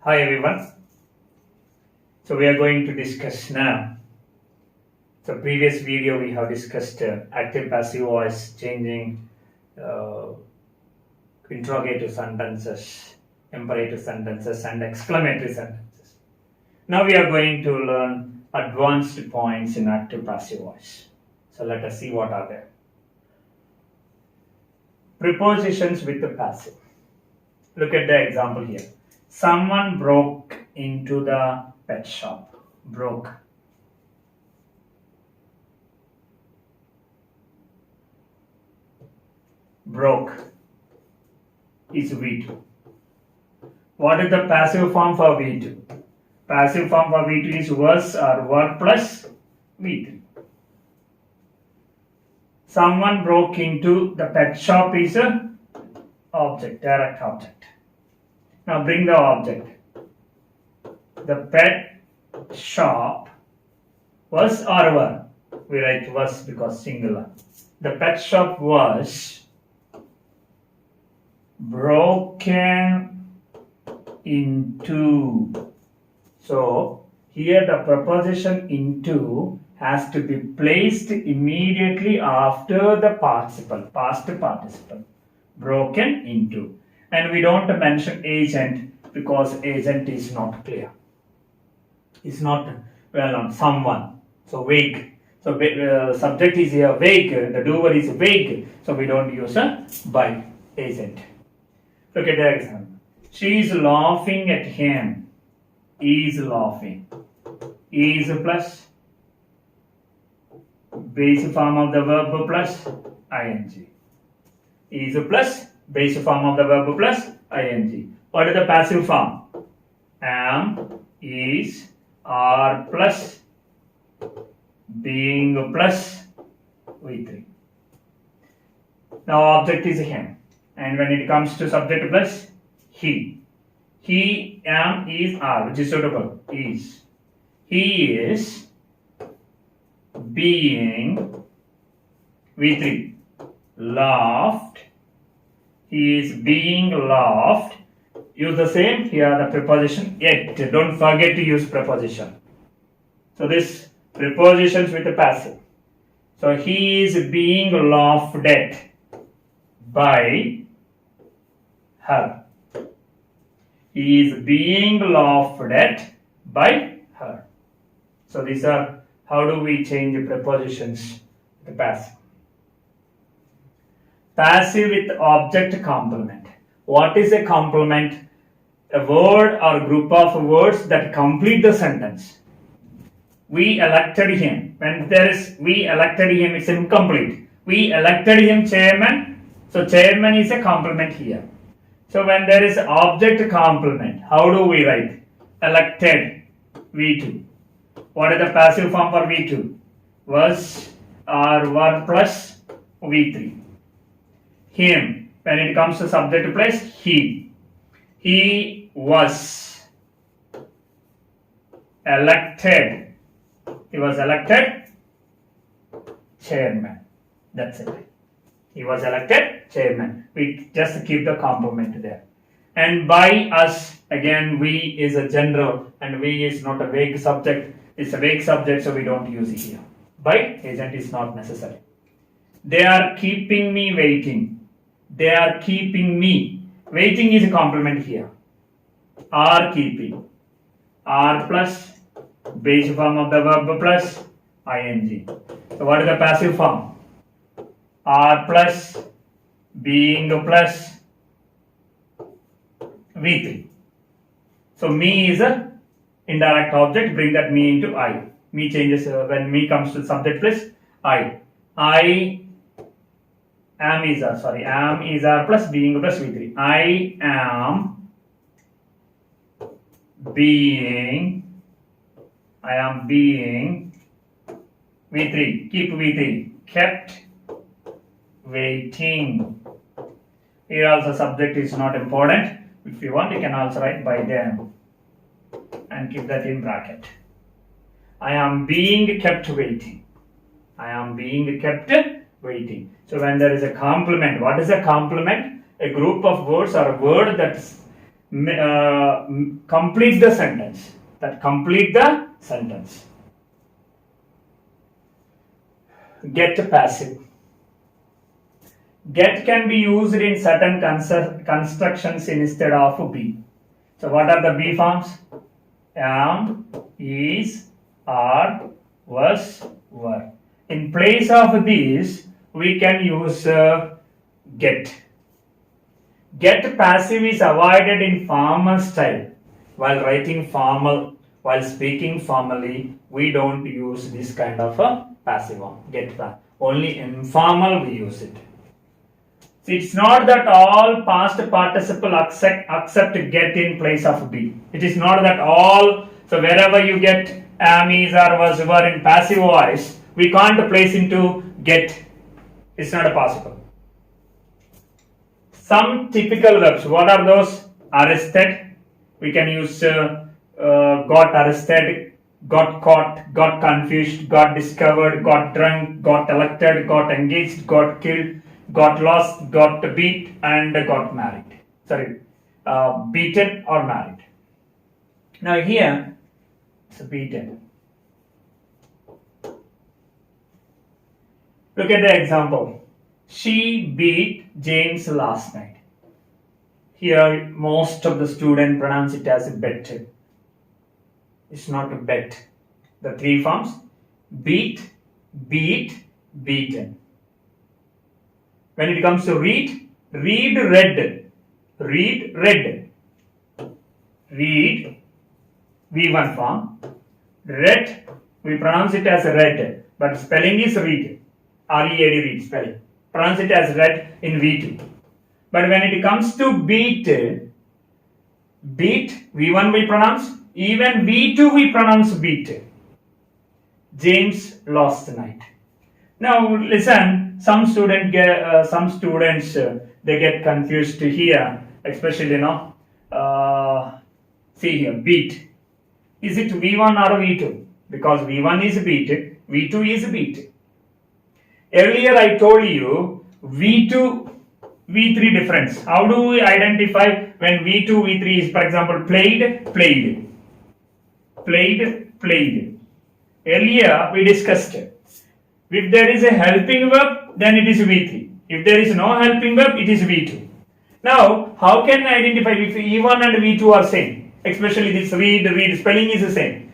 Hi everyone. So we are going to discuss now. So previous video we have discussed active passive voice changing uh, interrogative sentences, imperative sentences and exclamatory sentences. Now we are going to learn advanced points in active passive voice. So let us see what are there. Prepositions with the passive. Look at the example here. Someone broke into the pet shop. Broke. Broke is V2. What is the passive form for V2? Passive form for V2 is was or were plus V3. Someone broke into the pet shop is a object, direct object. Now bring the object. The pet shop was or were. We write was because singular. The pet shop was broken into. So here the preposition into has to be placed immediately after the participle, past participle. Broken into. And we don't mention agent because agent is not clear. It's not well known. Someone. So vague. So subject is here vague. The doer is vague. So we don't use a by agent. Look at the example. She is laughing at him. Is laughing. Is plus base form of the verb plus ing. Is plus base form of the verb plus ing. What is the passive form? Am, is, are plus being plus V3. Now object is him. And when it comes to subject plus he. He, am, is, are, which is suitable. Is. He is being V3. Laughed. He is being laughed. Use the same here the preposition yet. Don't forget to use preposition. So this prepositions with the passive. So he is being laughed at by her. He is being laughed at by her. So these are how do we change the prepositions with the passive. Passive with object complement. What is a complement? A word or group of words that complete the sentence. We elected him. When there is we elected him, it's incomplete. We elected him chairman. So chairman is a complement here. So when there is object complement, how do we write? Elected V2. What is the passive form for V2? Was or were plus V3. Him. When it comes to subject place, he. He was elected. He was elected chairman. That's it. He was elected chairman. We just keep the complement there. And by us, again, we is a general and we is not a vague subject. It's a vague subject, so we don't use it here. By agent is not necessary. They are keeping me waiting. They are keeping me. Waiting is a complement here. Are keeping. Are plus base form of the verb plus ing. So what is the passive form? Are plus being plus V3. So me is a indirect object. Bring that me into I. Me changes when me comes to subject plus I. I am is R. Sorry, am is R plus being plus V3. I am being. I am being V3. Keep V3. Kept waiting. Here also subject is not important. If you want, you can also write by them and keep that in bracket. I am being kept waiting. I am being kept waiting. So when there is a complement, what is a complement? A group of words or a word that's complete the sentence. That complete the sentence. Get passive. Get can be used in certain constructions instead of be. So what are the be forms? Am, is, are, was, were. In place of these, we can use get. Get passive is avoided in formal style. While writing formal, while speaking formally, we don't use this kind of a passive form. Get passive. Only informal we use it. See, it's not that all past participle accept get in place of be. It is not that all. So wherever you get am, is, are, was, were in passive voice, we can't place into get. It's not possible. Some typical verbs. What are those? Arrested. We can use got arrested, got caught, got confused, got discovered, got drunk, got elected, got engaged, got killed, got lost, got beat, and got married. Sorry, beaten or married. Now here, it's beaten. Look at the example. She beat James last night. Here, most of the students pronounce it as a bet. It's not a bet. The three forms: beat, beat, beaten. When it comes to read, read, read. Read, read. Read, V1 form. Read, we pronounce it as read, but spelling is read. R-E-A-D, read spelling. Pronounce it as read in V2. But when it comes to beat, beat, V1 we pronounce, even V2 we pronounce beat. James lost night. Now listen, some students they get confused here, especially see here, beat. Is it V1 or V2? Because V1 is beat, V2 is beat. Earlier I told you V2, V3 difference. How do we identify when V2, V3 is, for example, played, played, played, played. Earlier we discussed, if there is a helping verb, then it is V3. If there is no helping verb, it is V2. Now, how can I identify if E1 and V2 are same? Especially this read, spelling is the same.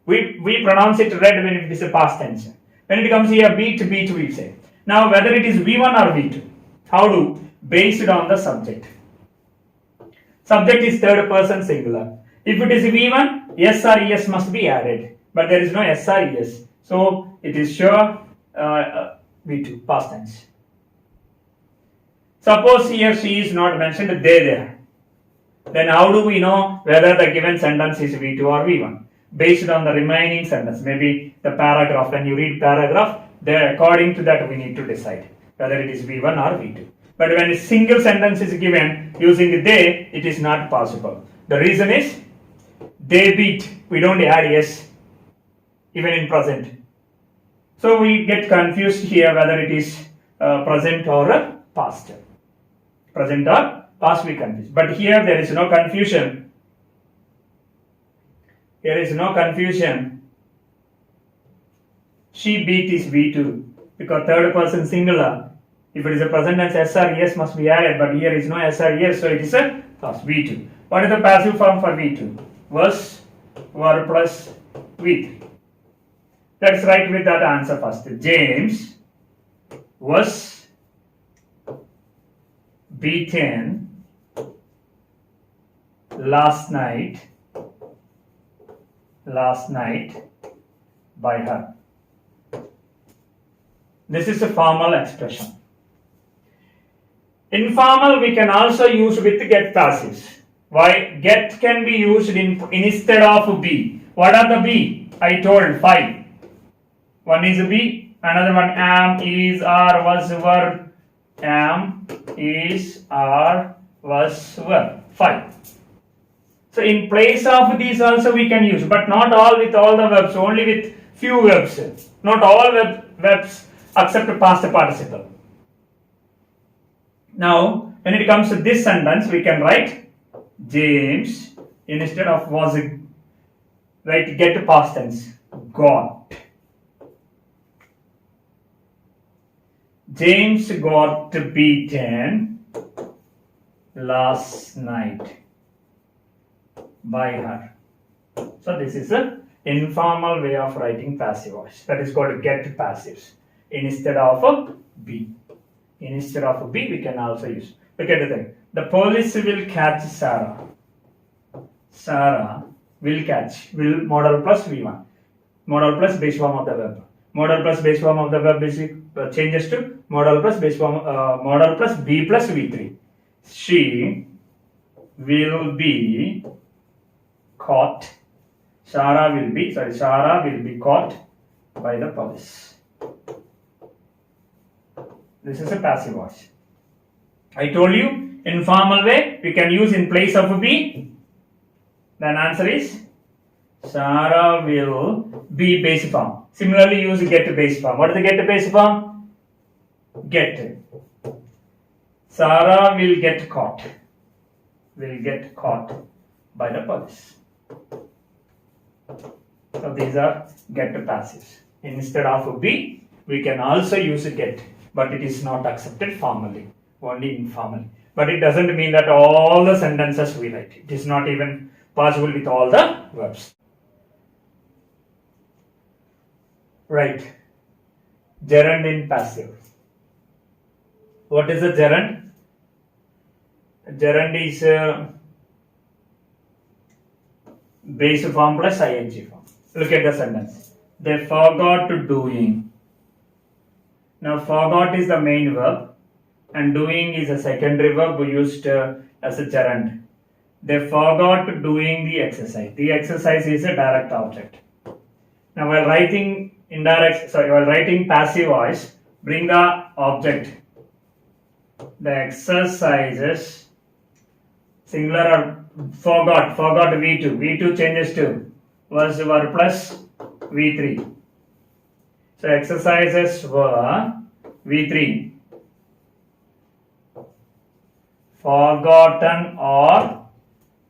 We pronounce it read when it is a past tense. When it comes here, beat, beat, we say. Now, whether it is V1 or V2, how do? Based on the subject. Subject is third person singular. If it is V1, yes or yes must be added. But there is no yes or yes. So, it is sure V2, past tense. Suppose here she is not mentioned, they there. Then how do we know whether the given sentence is V2 or V1? Based on the remaining sentence, maybe the paragraph. When you read paragraph, there according to that we need to decide whether it is V1 or V2. But when a single sentence is given using they, it is not possible. The reason is they beat. We don't add yes even in present. So we get confused here whether it is present or past. Present or past we confuse. But here there is no confusion. Here is no confusion. She beat is V2 because third person singular. If it is a present tense, S or yes must be added, but here is no S or yes, so it is a past V2. What is the passive form for V2? Was, were plus V3. Let's write with that answer first. James was beaten last night by her. This is a formal expression. Informal we can also use with get passives. Why? Get can be used instead of be. What are the be? I told 5. One is be, another one am, is, are, was, were. Am, is, are, was, were. 5. So in place of these also we can use, but not all with all the verbs, only with few verbs. Not all verbs except past participle. Now, when it comes to this sentence, we can write James, instead of was, right, get past tense, got. James got beaten last night by her. So this is an informal way of writing passive voice. That is called get passives. Instead of a be. Instead of a be, we can also use. Look at the thing. The police will catch Sarah. Sarah will catch. Will modal plus V1. Modal plus base form of the verb. Modal plus base form of the verb changes to modal plus base form. Modal plus B plus V3. She will be caught. Sarah will be caught by the police. This is a passive voice. I told you, informal way, we can use in place of be. Then answer is Sarah will be base form. Similarly, use get base form. What is the get base form? Get. Sarah will get caught. Will get caught by the police. So these are get passives. Instead of be, we can also use get, but it is not accepted formally, only informally. But it doesn't mean that all the sentences we write. It is not even possible with all the verbs. Right. Gerund in passive. What is a gerund? Gerund is base form plus ing form. Look at the sentence. They forgot doing. Now forgot is the main verb and doing is a secondary verb used as a gerund. They forgot doing the exercise. The exercise is a direct object. Now while writing passive voice, bring the object. The exercises, singular or forgot V2. V2 changes to was verb plus V3. So exercises were V3. Forgotten or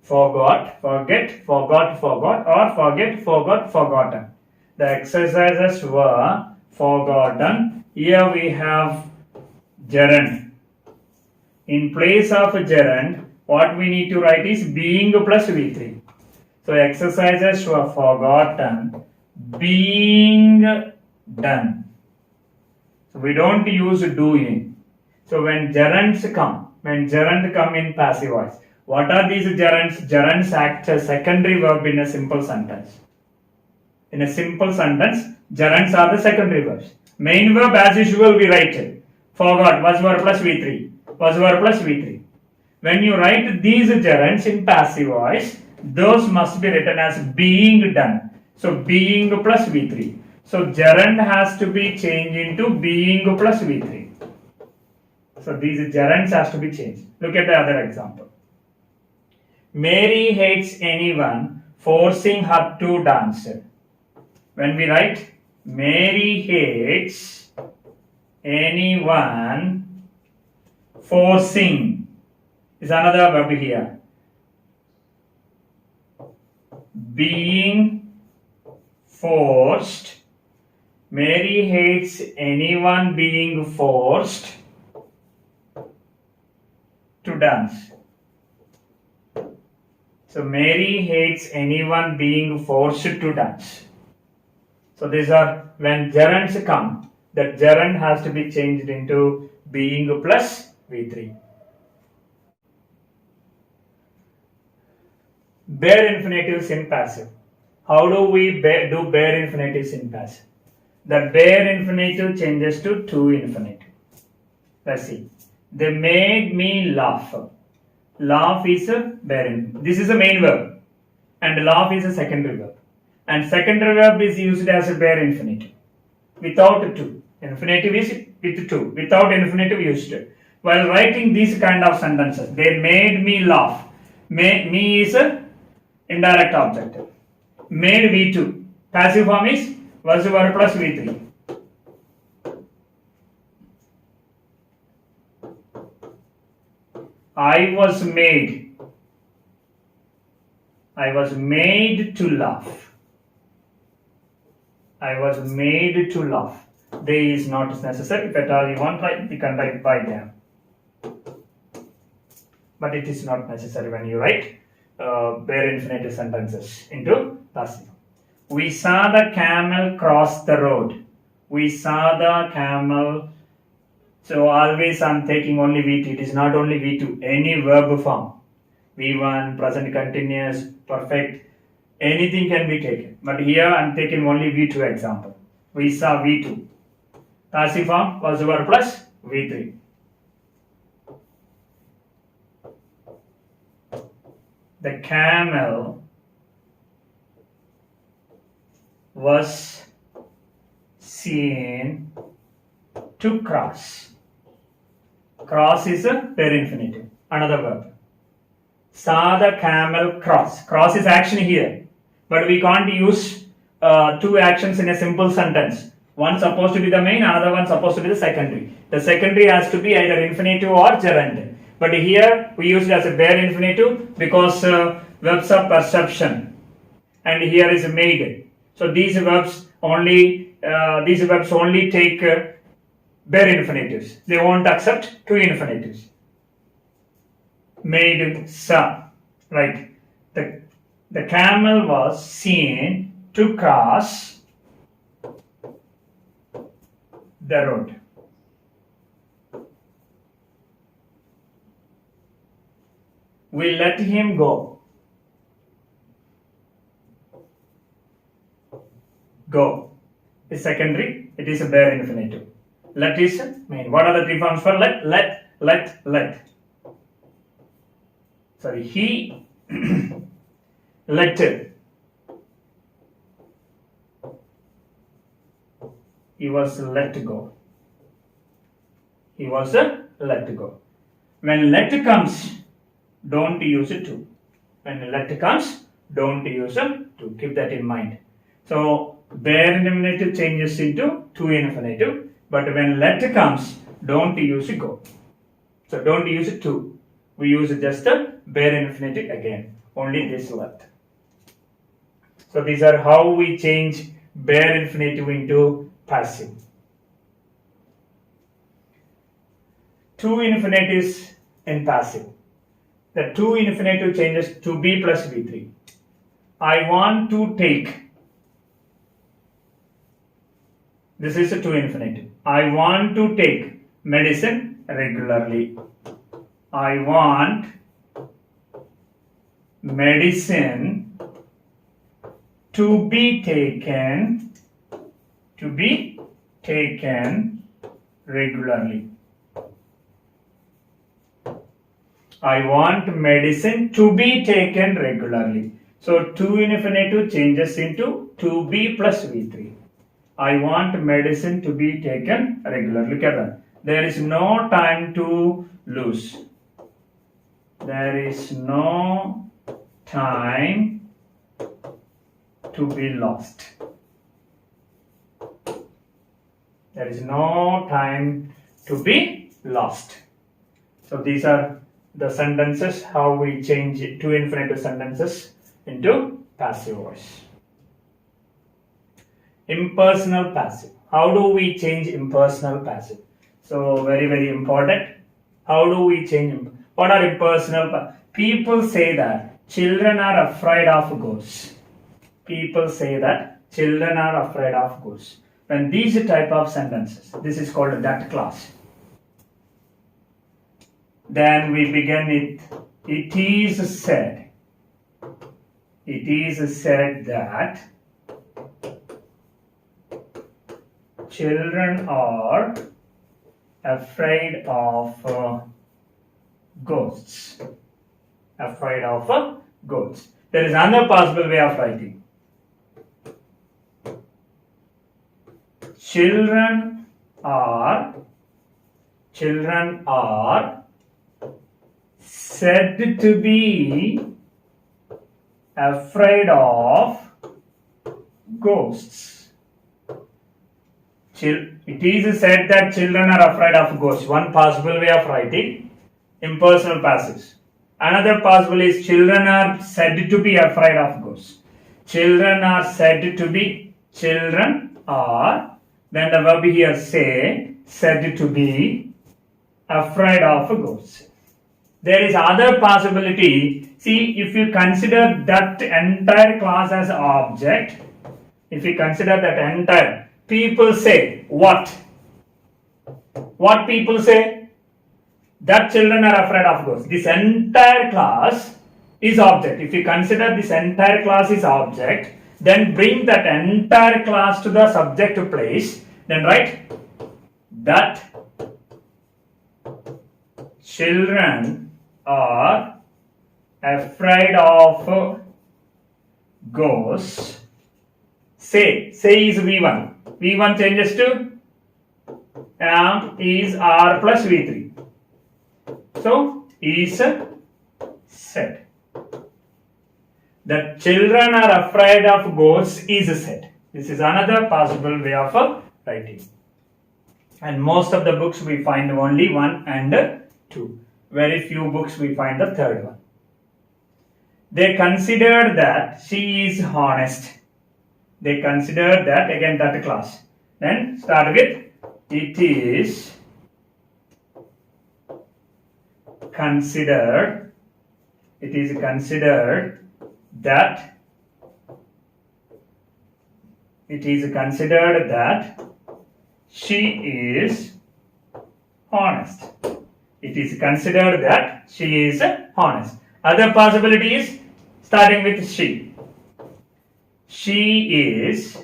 forgot, forget, forgot, forgot, or forget, forgot, forgotten. The exercises were forgotten. Here we have gerund. In place of gerund, what we need to write is being plus V3. So exercises were forgotten, being done. So we don't use doing. So when gerunds come in passive voice, what are these gerunds? Gerunds act as secondary verb in a simple sentence. In a simple sentence, gerunds are the secondary verbs. Main verb as usual we write forgot was verb plus V3. Was verb plus V3. When you write these gerunds in passive voice, those must be written as being done. So being plus V3. So gerund has to be changed into being plus V3. So these gerunds has to be changed. Look at the other example. Mary hates anyone forcing her to dance. When we write Mary hates anyone forcing is another verb here. Being forced. Mary hates anyone being forced to dance. So Mary hates anyone being forced to dance. So these are when gerunds come, that gerund has to be changed into being plus V3. Bare infinitives in passive. How do we do bare infinitives in passive? The bare infinitive changes to infinitive. Let's see. They made me laugh. Laugh is a bare infinitive. This is a main verb and laugh is a secondary verb. And secondary verb is used as a bare infinitive without to. Infinitive is with to. Without infinitive used. While writing these kind of sentences, they made me laugh. Me is a indirect object. Made V2. Passive form is was verb plus V3. I was made. I was made to laugh. I was made to laugh. They is not necessary. If at all you want, you can write by them. But it is not necessary when you write bare infinitive sentences into passive. We saw the camel cross the road. We saw the camel. So always I'm taking only V2. It is not only V2. Any verb form. V1, present continuous, perfect. Anything can be taken. But here I'm taking only V2 example. We saw V2. Passive form was verb plus V3. The camel was seen to cross. Cross is a bare infinitive, another verb. Saw the camel cross. Cross is action here, but we can't use two actions in a simple sentence. One supposed to be the main, another one supposed to be the secondary. The secondary has to be either infinitive or gerund. But here we use it as a bare infinitive because verbs of perception, and here is made. So these verbs only take bare infinitives. They won't accept two infinitives. Made saw, right? The camel was seen to cross the road. We let him go. Go is secondary. It is a bare infinitive. Let is main. What are the three forms for let? Let. Sorry, he let. He was let go. He was let go. When let comes, don't use it to. When let comes, don't use it to. Keep that in mind. So bare infinitive changes into to infinitive, but when let comes, don't use go. So don't use it to. We use just a bare infinitive again. Only this let. So these are how we change bare infinitive into passive. Two infinitives in passive. The two infinitive changes to be plus V3. I want to take. This is a two infinitive. I want to take medicine regularly. I want medicine to be taken regularly. I want medicine to be taken regularly. So two infinitive changes into to be plus V3. I want medicine to be taken regularly. Look at that. There is no time to lose. There is no time to be lost. There is no time to be lost. So these are the sentences, how we change two infinitive sentences into passive voice. Impersonal passive. How do we change impersonal passive? So very, very important. How do we change? What are impersonal? People say that children are afraid of ghosts. People say that children are afraid of ghosts. When these type of sentences, this is called that clause. Then we begin it. It is said. It is said that children are afraid of ghosts. Afraid of ghosts. There is another possible way of writing. Children are said to be afraid of ghosts. It is said that children are afraid of ghosts. One possible way of writing impersonal passives. Another possible is children are said to be afraid of ghosts. Children are said to be, children are, then the verb here say, said to be afraid of ghosts. There is other possibility. See, if you consider that entire class as object, if you consider that entire, people say what? What people say? That children are afraid of ghosts. This entire class is object. If you consider this entire class is object, then bring that entire class to the subject place, then write that children are afraid of ghosts. Say is V1. V1 changes to is R plus V3. So is said. The children are afraid of ghosts is said. This is another possible way of writing. And most of the books we find only 1 and 2. Very few books we find the third one. They considered that she is honest. They considered that, again that class. Then start with it is considered. It is considered that. It is considered that she is honest. It is considered that she is honest. Other possibility is starting with she. She is,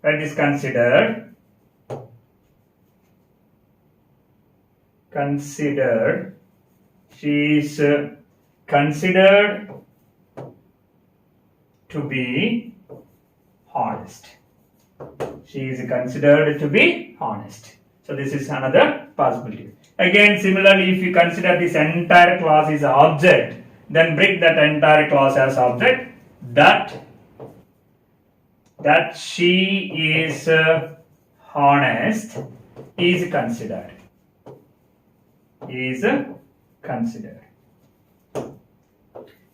that is considered she is considered to be honest. She is considered to be honest. So this is another possibility. Again, similarly, if you consider this entire class is object, then bring that entire class as object. That she is honest is considered.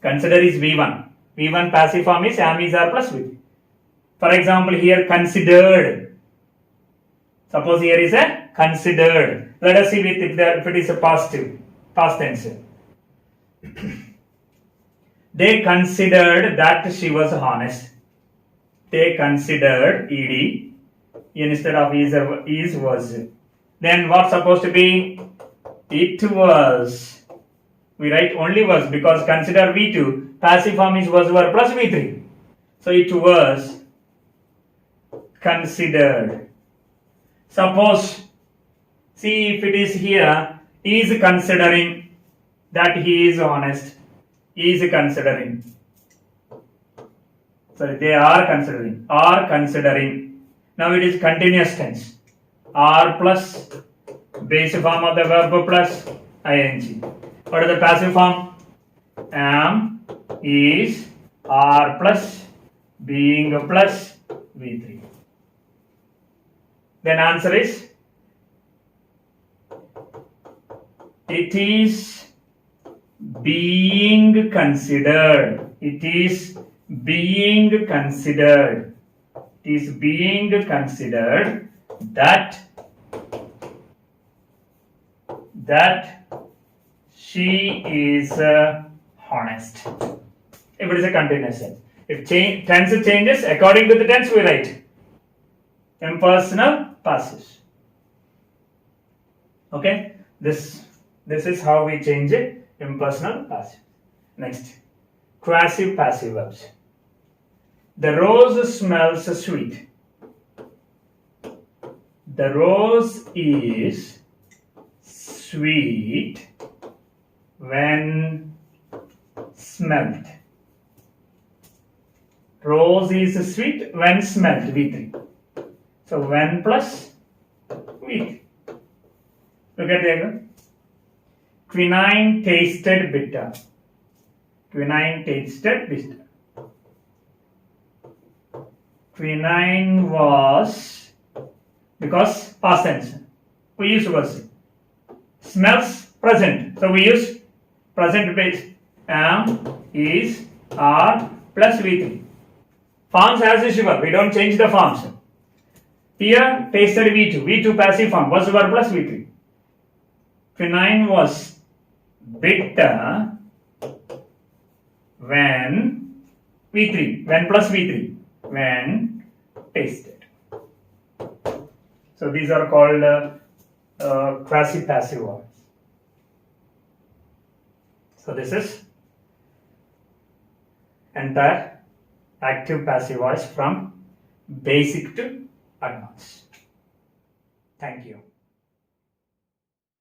Consider is V1. V1 passive form is am is R plus V. For example, here considered. Suppose here is a considered. Let us see if it is a past tense. They considered that she was honest. They considered ed instead of is was. Then what's supposed to be? It was. We write only was because consider V2. Passive form is was were plus V3. So it was considered. Suppose, see if it is here, is considering that he is honest. Is considering. Sorry, they are considering. Are considering. Now it is continuous tense. Are plus base form of the verb plus ing. What is the passive form? Am, is, are plus, being plus V3. Then answer is, it is being considered. It is being considered. It is being considered that she is honest. If it is a continuous tense. If tense changes, according to the tense we write impersonal passives. Okay, this is how we change it. Impersonal passive. Next, quasi passive verbs. The rose smells sweet. The rose is sweet when smelt. Rose is sweet when smelt, V3. So when plus V3. Look at the example. Quinine tasted bitter. Quinine tasted bitter. Quinine was, because past tense, we use was. Smells present, so we use present base am, is, are plus V3. Forms as usual, we don't change the forms. Here, tasted V2, V2 passive form, was verb plus V3. Quinine was bitter when V3, when plus V3, when tasted. So these are called quasi-passive verbs. So this is entire active passive voice from basic to advanced. Thank you.